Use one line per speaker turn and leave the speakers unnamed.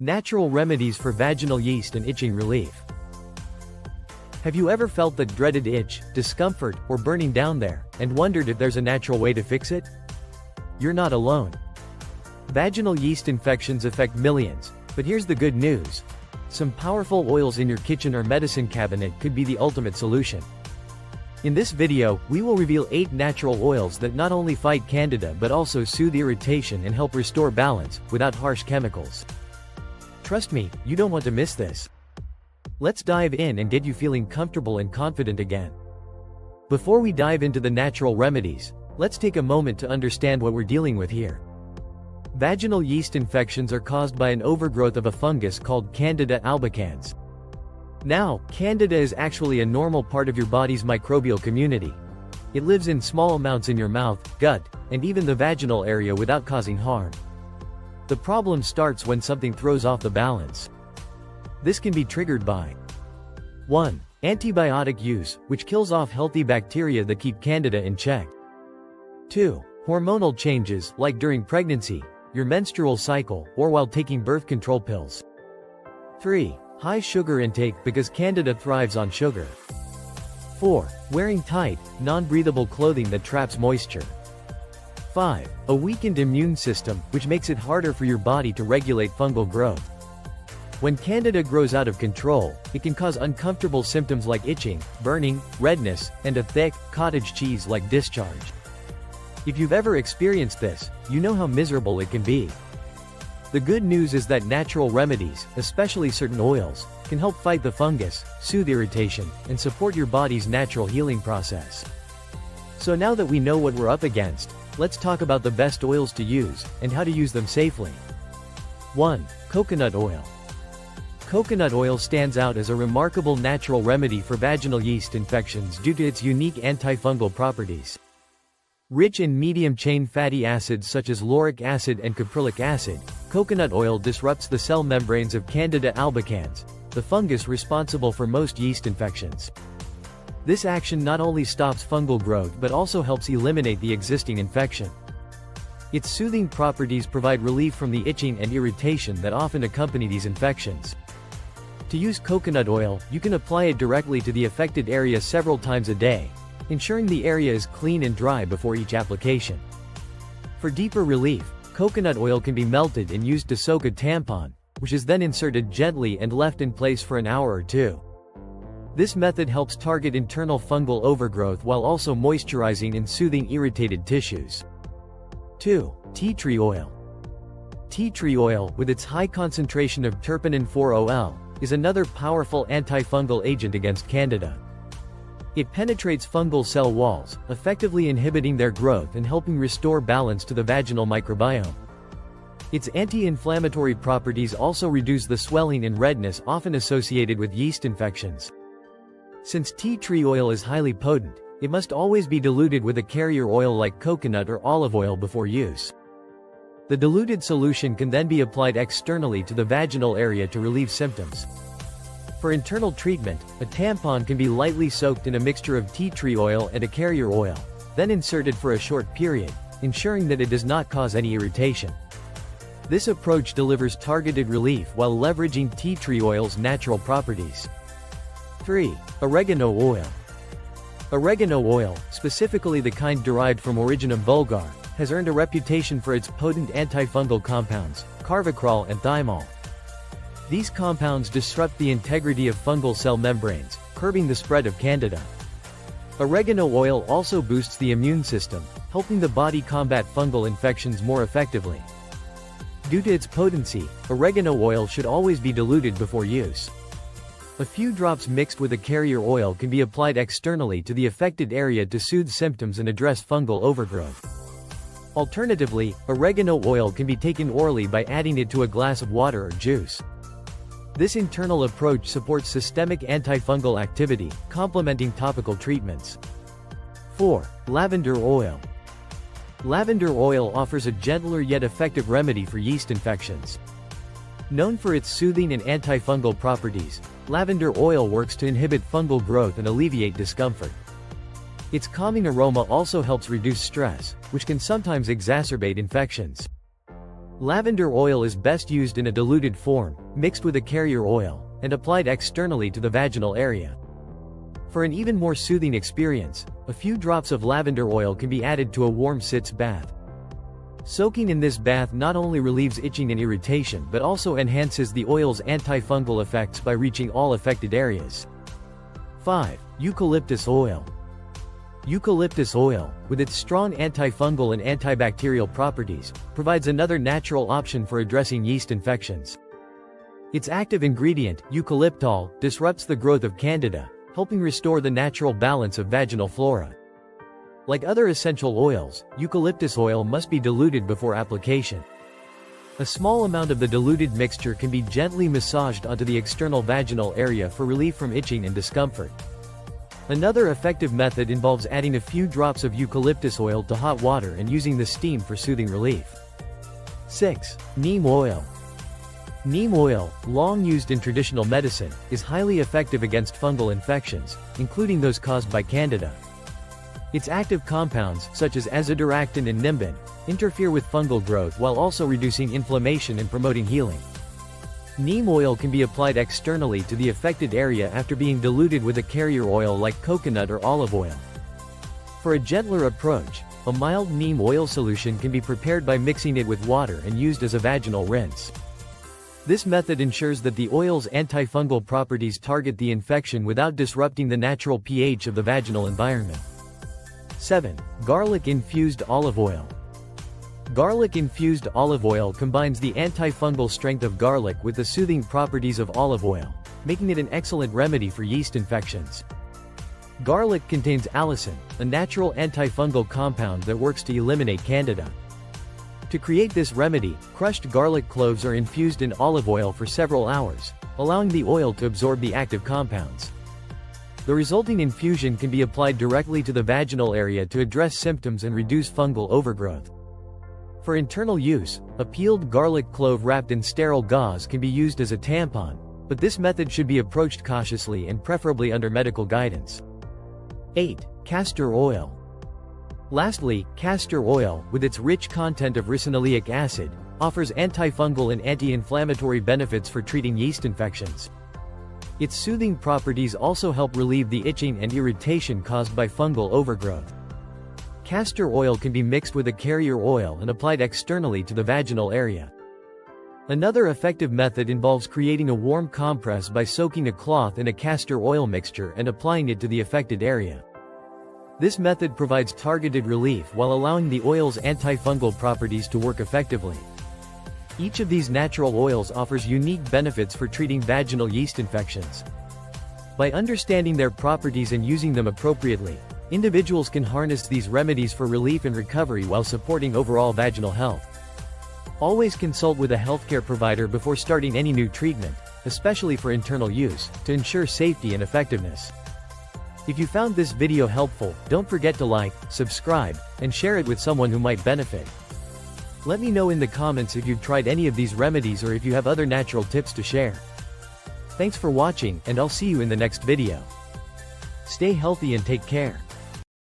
Natural remedies for vaginal yeast and itching relief. Have you ever felt that dreaded itch, discomfort, or burning down there, and wondered if there's a natural way to fix it? You're not alone. Vaginal yeast infections affect millions, but here's the good news. Some powerful oils in your kitchen or medicine cabinet could be the ultimate solution. In this video, we will reveal 8 natural oils that not only fight Candida but also soothe irritation and help restore balance, without harsh chemicals. Trust me, you don't want to miss this. Let's dive in and get you feeling comfortable and confident again. Before we dive into the natural remedies, let's take a moment to understand what we're dealing with here. Vaginal yeast infections are caused by an overgrowth of a fungus called Candida albicans. Now, Candida is actually a normal part of your body's microbial community. It lives in small amounts in your mouth, gut, and even the vaginal area without causing harm. The problem starts when something throws off the balance. This can be triggered by 1. Antibiotic use, which kills off healthy bacteria that keep Candida in check. 2. Hormonal changes, like during pregnancy, your menstrual cycle, or while taking birth control pills. 3. High sugar intake, because Candida thrives on sugar. 4. Wearing tight, non-breathable clothing that traps moisture. 5. A weakened immune system, which makes it harder for your body to regulate fungal growth. When Candida grows out of control, it can cause uncomfortable symptoms like itching, burning, redness, and a thick, cottage cheese-like discharge. If you've ever experienced this, you know how miserable it can be. The good news is that natural remedies, especially certain oils, can help fight the fungus, soothe irritation, and support your body's natural healing process. So now that we know what we're up against, let's talk about the best oils to use, and how to use them safely. 1. Coconut oil. Coconut oil stands out as a remarkable natural remedy for vaginal yeast infections due to its unique antifungal properties. Rich in medium-chain fatty acids such as lauric acid and caprylic acid, coconut oil disrupts the cell membranes of Candida albicans, the fungus responsible for most yeast infections. This action not only stops fungal growth but also helps eliminate the existing infection. Its soothing properties provide relief from the itching and irritation that often accompany these infections. To use coconut oil, you can apply it directly to the affected area several times a day, ensuring the area is clean and dry before each application. For deeper relief, coconut oil can be melted and used to soak a tampon, which is then inserted gently and left in place for an hour or 2. This method helps target internal fungal overgrowth while also moisturizing and soothing irritated tissues. 2. Tea tree oil. Tea tree oil, with its high concentration of terpenin 4-OL, is another powerful antifungal agent against Candida. It penetrates fungal cell walls, effectively inhibiting their growth and helping restore balance to the vaginal microbiome. Its anti-inflammatory properties also reduce the swelling and redness often associated with yeast infections. Since tea tree oil is highly potent, it must always be diluted with a carrier oil like coconut or olive oil before use. The diluted solution can then be applied externally to the vaginal area to relieve symptoms. For internal treatment, a tampon can be lightly soaked in a mixture of tea tree oil and a carrier oil, then inserted for a short period, ensuring that it does not cause any irritation. This approach delivers targeted relief while leveraging tea tree oil's natural properties. 3. Oregano oil. Oregano oil, specifically the kind derived from Originum vulgar, has earned a reputation for its potent antifungal compounds, carvacrol and thymol. These compounds disrupt the integrity of fungal cell membranes, curbing the spread of Candida. Oregano oil also boosts the immune system, helping the body combat fungal infections more effectively. Due to its potency, oregano oil should always be diluted before use. A few drops mixed with a carrier oil can be applied externally to the affected area to soothe symptoms and address fungal overgrowth. Alternatively, oregano oil can be taken orally by adding it to a glass of water or juice. This internal approach supports systemic antifungal activity, complementing topical treatments. 4. Lavender oil. Lavender oil offers a gentler yet effective remedy for yeast infections. Known for its soothing and antifungal properties, lavender oil works to inhibit fungal growth and alleviate discomfort. Its calming aroma also helps reduce stress, which can sometimes exacerbate infections. Lavender oil is best used in a diluted form, mixed with a carrier oil, and applied externally to the vaginal area. For an even more soothing experience, a few drops of lavender oil can be added to a warm sitz bath. Soaking in this bath not only relieves itching and irritation but also enhances the oil's antifungal effects by reaching all affected areas. 5. Eucalyptus oil. Eucalyptus oil, with its strong antifungal and antibacterial properties, provides another natural option for addressing yeast infections. Its active ingredient, eucalyptol, disrupts the growth of Candida, helping restore the natural balance of vaginal flora. Like other essential oils, eucalyptus oil must be diluted before application. A small amount of the diluted mixture can be gently massaged onto the external vaginal area for relief from itching and discomfort. Another effective method involves adding a few drops of eucalyptus oil to hot water and using the steam for soothing relief. 6. Neem oil. Neem oil, long used in traditional medicine, is highly effective against fungal infections, including those caused by Candida. Its active compounds, such as azadirachtin and nimbin, interfere with fungal growth while also reducing inflammation and promoting healing. Neem oil can be applied externally to the affected area after being diluted with a carrier oil like coconut or olive oil. For a gentler approach, a mild neem oil solution can be prepared by mixing it with water and used as a vaginal rinse. This method ensures that the oil's antifungal properties target the infection without disrupting the natural pH of the vaginal environment. 7. Garlic-infused olive oil. Garlic-infused olive oil combines the antifungal strength of garlic with the soothing properties of olive oil, making it an excellent remedy for yeast infections. Garlic contains allicin, a natural antifungal compound that works to eliminate Candida. To create this remedy, crushed garlic cloves are infused in olive oil for several hours, allowing the oil to absorb the active compounds. The resulting infusion can be applied directly to the vaginal area to address symptoms and reduce fungal overgrowth. For internal use, a peeled garlic clove wrapped in sterile gauze can be used as a tampon, but this method should be approached cautiously and preferably under medical guidance. 8. Castor oil. Lastly, castor oil, with its rich content of ricinoleic acid, offers antifungal and anti-inflammatory benefits for treating yeast infections. Its soothing properties also help relieve the itching and irritation caused by fungal overgrowth. Castor oil can be mixed with a carrier oil and applied externally to the vaginal area. Another effective method involves creating a warm compress by soaking a cloth in a castor oil mixture and applying it to the affected area. This method provides targeted relief while allowing the oil's antifungal properties to work effectively. Each of these natural oils offers unique benefits for treating vaginal yeast infections. By understanding their properties and using them appropriately, individuals can harness these remedies for relief and recovery while supporting overall vaginal health. Always consult with a healthcare provider before starting any new treatment, especially for internal use, to ensure safety and effectiveness. If you found this video helpful, don't forget to like, subscribe, and share it with someone who might benefit. Let me know in the comments if you've tried any of these remedies or if you have other natural tips to share. Thanks for watching, and I'll see you in the next video. Stay healthy and take care.